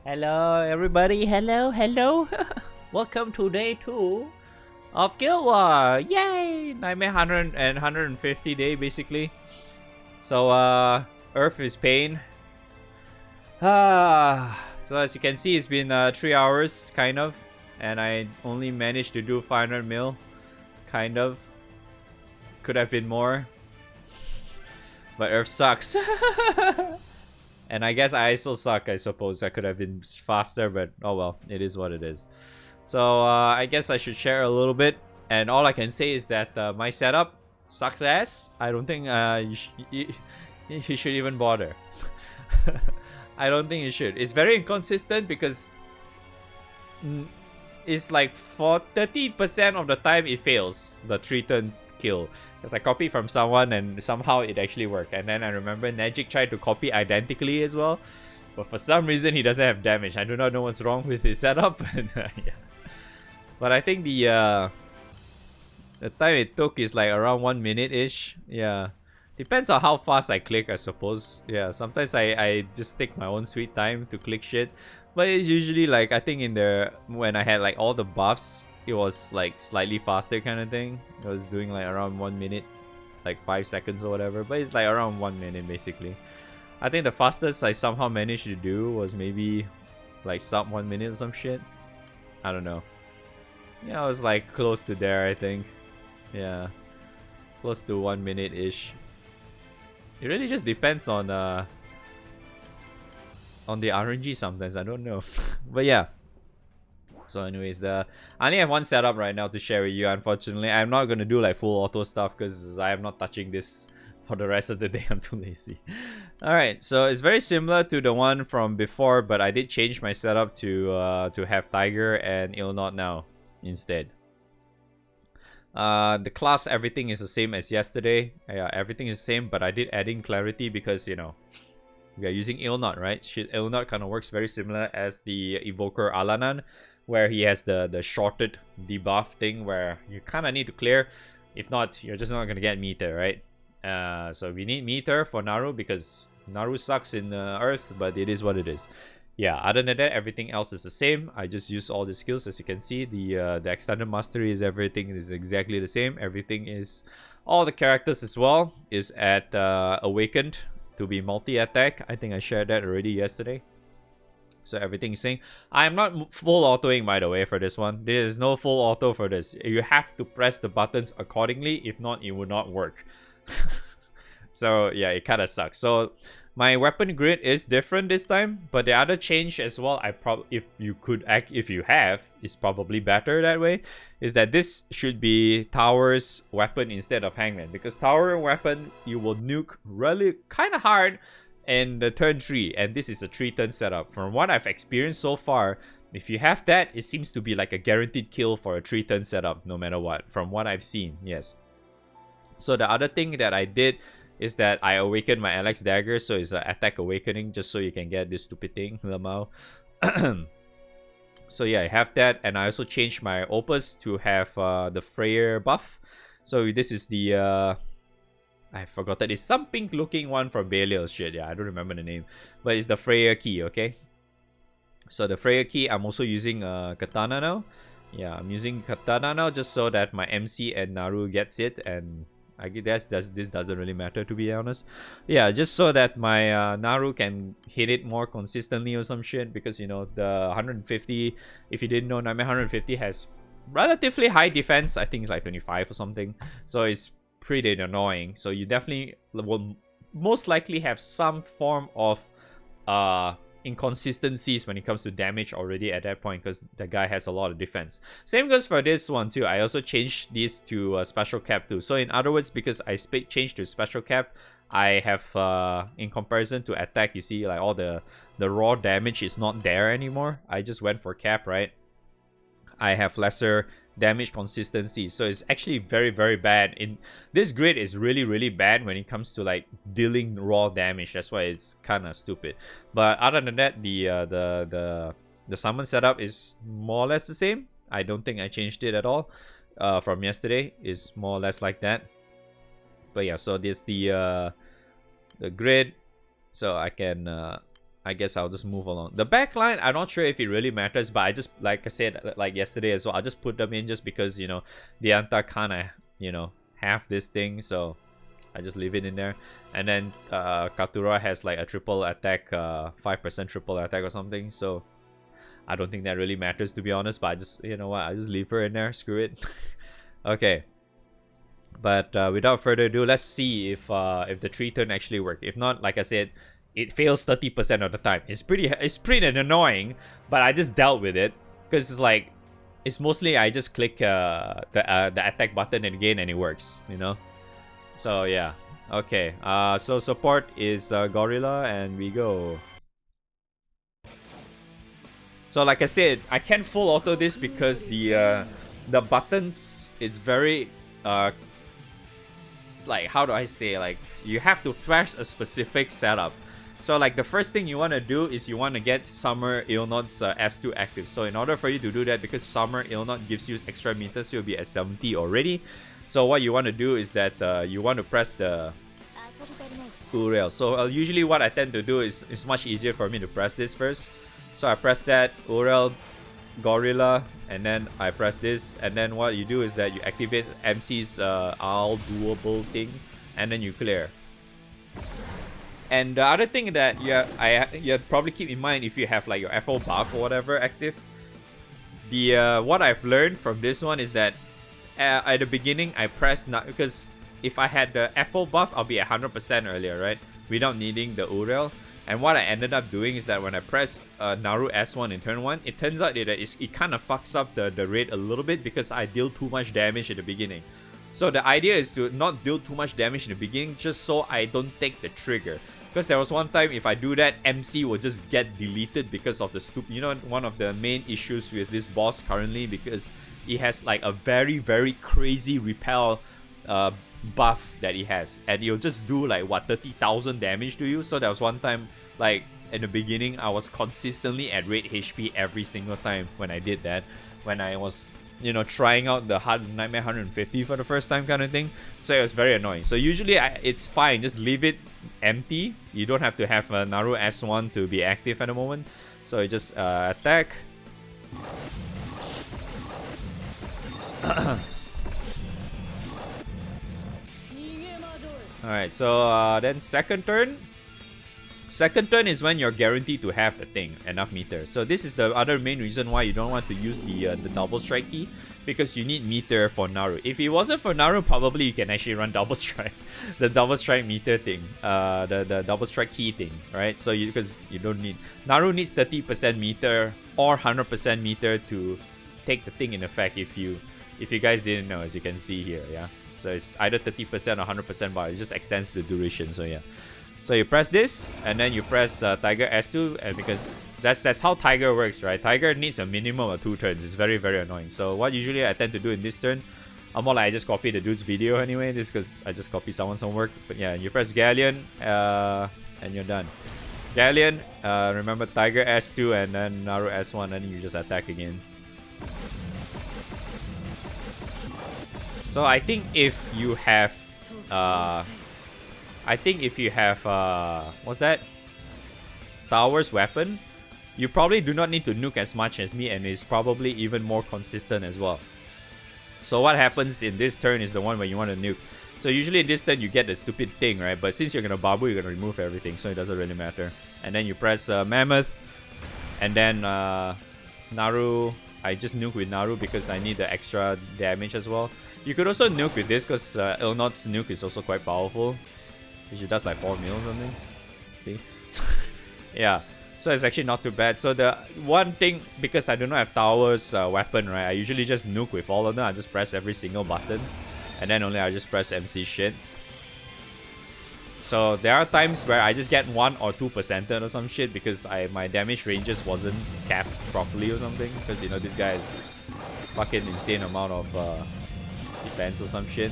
Hello everybody, hello. Welcome to day 2 of Guild War. Yay! Nightmare 100 and 150 day basically. So Earth is pain. So as you can see, it's been 3 hours kind of, and I only managed to do 500 mil kind of. Could have been more. But Earth sucks. And I guess I still suck, I suppose. I could have been faster, but oh well, it is what it is. So I guess I should share a little bit. And all I can say is that my setup sucks ass. I don't think you should even bother. I don't think you should. It's very inconsistent because it's like for 30% of the time it fails the 3-turn kill, because I copied from someone and somehow it actually worked. And then I remember Najik tried to copy identically as well, but for some reason he doesn't have damage. I do not know what's wrong with his setup. Yeah. But I think the time it took is like around 1 minute ish. Yeah, depends on how fast I click, I suppose. Yeah, sometimes I just take my own sweet time to click shit, but it's usually like, I think in there when I had like all the buffs, it was like slightly faster kind of thing. I was doing like around 1 minute, like 5 seconds or whatever, but it's like around 1 minute basically. I think the fastest I somehow managed to do was maybe like sub 1 minute or some shit. I don't know. Yeah, I was like close to there, I think. Yeah, close to 1 minute ish. It really just depends on the RNG sometimes. I don't know. But yeah. So anyways, I only have one setup right now to share with you. Unfortunately, I'm not gonna do like full auto stuff because I am not touching this for the rest of the day. I'm too lazy. Alright, so it's very similar to the one from before, but I did change my setup to have Tiger and Ilnot now instead. The class, everything is the same as yesterday. Yeah, everything is the same, but I did add in clarity because, you know, we are using Ilnot, right? Ilnot kind of works very similar as the Evoker Alanan, where he has the shorted debuff thing where you kind of need to clear. If not, you're just not going to get meter, right? So we need meter for Naru because Naru sucks in Earth, but it is what it is. Yeah, other than that, everything else is the same. I just use all the skills. As you can see, the extended mastery is everything is exactly the same. Everything is, all the characters as well is at awakened to be multi-attack. I think I shared that already yesterday. So everything is saying, I'm not full autoing, by the way, for this one. There is no full auto for this. You have to press the buttons accordingly. If not, it will not work. So yeah, it kind of sucks. So my weapon grid is different this time, but the other change as well, if you have, is probably better that way, is that this should be Tower's weapon instead of Hangman, because Tower weapon you will nuke really kind of hard in the turn 3, and this is a 3-turn setup. From what I've experienced so far, if you have that, it seems to be like a guaranteed kill for a 3-turn setup no matter what, from what I've seen. Yes. So the other thing that I did is that I awakened my Alex dagger, so it's an attack awakening, just so you can get this stupid thing, lmeo. So yeah, I have that, and I also changed my opus to have the Freyr buff. So this is the I forgot that it's some pink looking one from Belial shit. Yeah, I don't remember the name, but it's the Freyr key. Okay, so the Freyr key, I'm also using Katana now. Yeah, I'm using Katana now just so that my MC and Naru gets it, and I guess this doesn't really matter, to be honest. Yeah, just so that my Naru can hit it more consistently or some shit, because, you know, the 150, if you didn't know, Nightmare 150 has relatively high defense. I think it's like 25 or something. So it's pretty annoying. So you definitely will most likely have some form of inconsistencies when it comes to damage already at that point, because the guy has a lot of defense. Same goes for this one too. I also changed this to special cap too. So in other words, because I changed to special cap, I have in comparison to attack, you see like all the raw damage is not there anymore. I just went for cap, right? I have lesser damage consistency, so it's actually very, very bad. In this grid is really bad when it comes to like dealing raw damage. That's why it's kind of stupid. But other than that, the summon setup is more or less the same. I don't think I changed it at all from yesterday. It's more or less like that. But yeah, so this the grid, so I can I guess I'll just move along. The backline, I'm not sure if it really matters, but I just, like I said, like yesterday as well, I just put them in just because, you know, the Anta kind of, you know, have this thing, so I just leave it in there. And then Katura has like a triple attack, 5% triple attack or something, so I don't think that really matters, to be honest, but I just, you know what, I just leave her in there, screw it. Okay. But without further ado, let's see if the 3-turn actually work. If not, like I said, it fails 30% of the time. It's pretty annoying, but I just dealt with it because it's like, it's mostly I just click the attack button again and it works, you know. So yeah, okay. So support is Gorilla, and we go. So like I said, I can't full auto this because the buttons, it's very like, how do I say, like, you have to press a specific setup. So like the first thing you want to do is you want to get Summer Ilnod's S2 active. So in order for you to do that, because Summer Ilnod gives you extra meters, you'll be at 70 already. So what you want to do is that you want to press the Uriel. So usually what I tend to do is, it's much easier for me to press this first. So I press that, Uriel, Gorilla, and then I press this, and then what you do is that you activate MC's all doable thing, and then you clear. And the other thing that you probably keep in mind if you have like your FO buff or whatever active, the what I've learned from this one is that at the beginning I press because if I had the FO buff, I'll be at 100% earlier, right? Without needing the Uriel. And what I ended up doing is that when I press Naru S1 in turn 1, it turns out that it kind of fucks up the rate a little bit because I deal too much damage at the beginning. So the idea is to not deal too much damage in the beginning just so I don't take the trigger. Because there was one time if I do that, MC will just get deleted because of the stupid, you know, one of the main issues with this boss currently, because he has like a very, very crazy repel buff that he has. And he'll just do like, what, 30,000 damage to you. So there was one time, like, in the beginning, I was consistently at rate HP every single time when I did that. When I was, you know, trying out the Nightmare 150 for the first time kind of thing. So it was very annoying. So usually it's fine, just leave it empty. You don't have to have Naru S1 to be active at the moment. So you just attack. Alright, so then second turn. Second turn is when you're guaranteed to have the thing, enough meter. So this is the other main reason why you don't want to use the double strike key, because you need meter for Naru. If it wasn't for Naru, probably you can actually run double strike, the double strike meter thing, the double strike key thing, right? So because you don't need, Naru needs 30% meter or 100% meter to take the thing in effect. If you guys didn't know, as you can see here, yeah. So it's either 30% or 100%, but it just extends the duration. So yeah. So you press this, and then you press Tiger S2, and because that's how Tiger works, right? Tiger needs a minimum of 2 turns. It's very, very annoying. So what usually I tend to do in this turn, I'm more like I just copy the dude's video anyway. This because I just copy someone's homework. But yeah, you press Galleon, and you're done. Galleon, remember Tiger S2 and then Naru S1, and you just attack again. So I think if you have what's that? Tower's weapon, you probably do not need to nuke as much as me, and it's probably even more consistent as well. So what happens in this turn is the one where you want to nuke. So usually in this turn you get the stupid thing, right? But since you're gonna Babu, you're gonna remove everything, so it doesn't really matter. And then you press Mammoth, and then Naru. I just nuke with Naru because I need the extra damage as well. You could also nuke with this because Ilnod's nuke is also quite powerful. She does like 4 mil or something. See? Yeah. So it's actually not too bad. So the one thing, because I do not have Tower's weapon, right? I usually just nuke with all of them. I just press every single button. And then only I just press MC shit. So there are times where I just get 1 or 2% or some shit because my damage ranges wasn't capped properly or something. Because, you know, this guy is fucking insane amount of defense or some shit.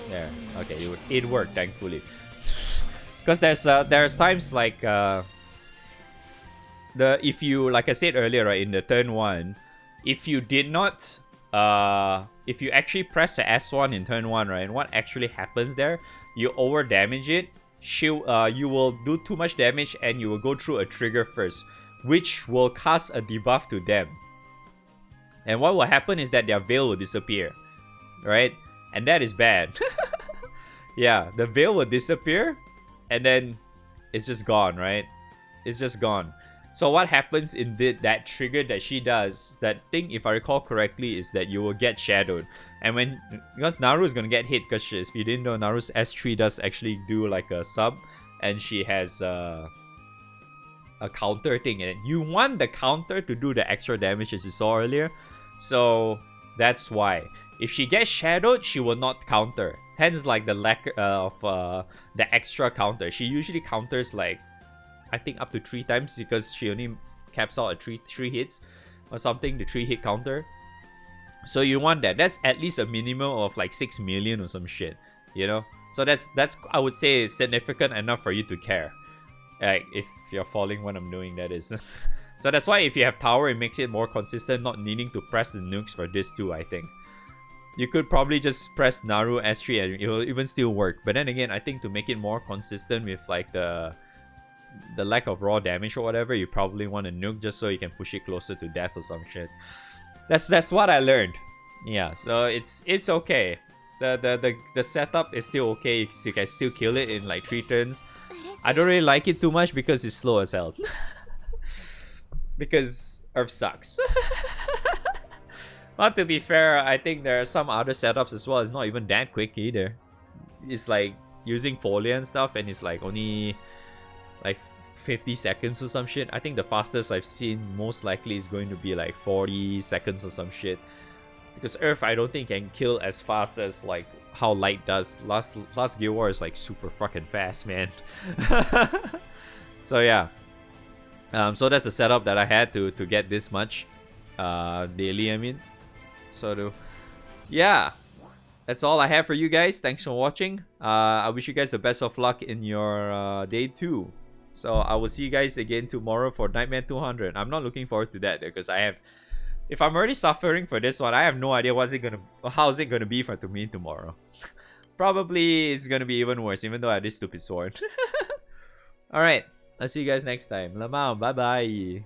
There. Okay, it worked, thankfully. Because there's times like if you, like I said earlier, right, in the turn 1, if you did not if you actually press the S1 in turn 1, right, and what actually happens there, you over damage it, you will do too much damage and you will go through a trigger first, which will cast a debuff to them. And what will happen is that their veil will disappear, right? And that is bad. Yeah, the veil will disappear and then it's just gone, right? It's just gone. So what happens in that trigger that she does, that thing, if I recall correctly, is that you will get shadowed. And because Naru is gonna get hit, because if you didn't know, Naru's S3 does actually do like a sub, and she has a counter thing, and you want the counter to do the extra damage as you saw earlier. So that's why. If she gets shadowed, she will not counter. Hence, like the lack of the extra counter. She usually counters like, I think up to 3 times, because she only caps out at 3 hits or something, the 3 hit counter. So you want that. That's at least a minimum of like 6 million or some shit, you know? So that's I would say significant enough for you to care. Like if you're following what I'm doing, that is. So that's why if you have tower, it makes it more consistent, not needing to press the nukes for this too, I think. You could probably just press Naru S3 and it will even still work. But then again, I think to make it more consistent with like the lack of raw damage or whatever, you probably want a nuke just so you can push it closer to death or some shit. That's what I learned. Yeah, so it's okay. The setup is still okay. You can still kill it in like 3 turns. I don't really like it too much because it's slow as hell. Because Earth sucks. But to be fair, I think there are some other setups as well. It's not even that quick either. It's like using Folia and stuff, and it's like only like 50 seconds or some shit. I think the fastest I've seen most likely is going to be like 40 seconds or some shit. Because Earth, I don't think can kill as fast as like how Light does. Last Guild War is like super fucking fast, man. So yeah. So that's the setup that I had to get this much daily, I mean. So yeah, that's all I have for you guys. Thanks for watching. I wish you guys the best of luck in your day 2. So I will see you guys again tomorrow for Nightmare 200. I'm not looking forward to that because if I'm already suffering for this one, I have no idea how is it gonna be to me tomorrow. Probably it's gonna be even worse, even though I have this stupid sword. Alright, I'll see you guys next time. Lamau, bye bye.